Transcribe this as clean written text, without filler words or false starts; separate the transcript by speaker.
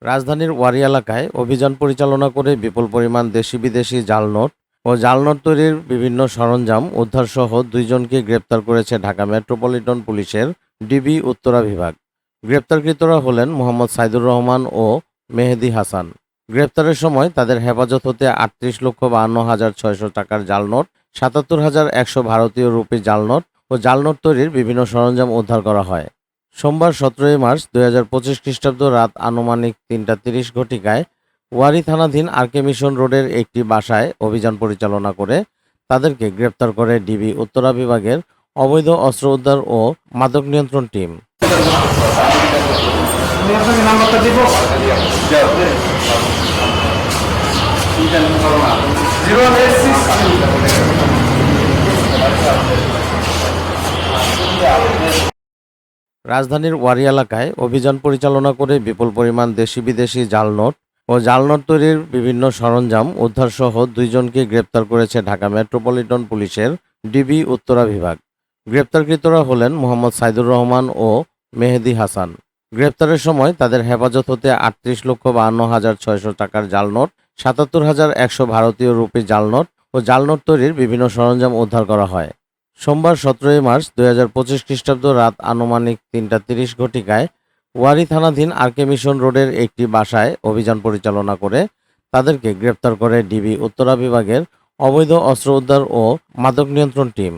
Speaker 1: রাজধানীর ওয়ারী এলাকায় অভিযান পরিচালনা করে বিপুল পরিমাণ দেশি-বিদেশি জাল নোট ও জাল নোট তৈরির বিভিন্ন সরঞ্জাম উদ্ধারসহ দুইজনকে গ্রেপ্তার করেছে ঢাকা মেট্রোপলিটন পুলিশের ডিবি উত্তরা বিভাগ। গ্রেপ্তারকৃতরা হলেন মোহাম্মদ সাইদুর রহমান ও মেহেদী হাসান। গ্রেপ্তারের সময় তাদের হেফাজত হতে ৩৮,৫২,৬০০ টাকার জাল নোট, ৭৭,১০০ ভারতীয় রুপি জাল নোট ও জাল নোট তৈরির বিভিন্ন সরঞ্জাম উদ্ধার করা হয়। সোমবার ১৭ মার্চ ২০২৫ খ্রিস্টাব্দ রাত আনুমানিক ৩টা ৩০ ঘটিকায় ওয়ারী থানাধীন আরকে মিশন রোডের একটি বাসায় অভিযান পরিচালনা করে তাদেরকে গ্রেপ্তার করে ডিবি উত্তরা বিভাগের অবৈধ অস্ত্র উদ্ধার ও মাদক নিয়ন্ত্রণ টিম। রাজধানীর ওয়ারী এলাকায় অভিযান পরিচালনা করে বিপুল পরিমাণ দেশি-বিদেশি জাল নোট ও জাল নোট তৈরির বিভিন্ন সরঞ্জাম উদ্ধারসহ দুইজনকে গ্রেপ্তার করেছে ঢাকা মেট্রোপলিটন পুলিশের ডিবি উত্তরা বিভাগ। গ্রেপ্তারকৃতরা হলেন মোহাম্মদ সাইদুর রহমান ও মেহেদী হাসান। গ্রেপ্তারের সময় তাদের হেফাজত হতে ৩৮,৫২,৬০০ টাকার জাল নোট, ৭৭,১০০ ভারতীয় রুপি জাল নোট ও জাল নোট তৈরির বিভিন্ন সরঞ্জাম উদ্ধার করা হয়। সোমবার ১৭ মার্চ ২০২৫ খ্রিস্টাব্দ রাত আনুমানিক ৩টা ৩০ ঘটিকায় ওয়ারী থানাধীন আরকে মিশন রোডের একটি বাসায় অভিযান পরিচালনা করে তাদেরকে গ্রেপ্তার করে ডিবি উত্তরা বিভাগের অবৈধ অস্ত্র উদ্ধার ও মাদক নিয়ন্ত্রণ টিম।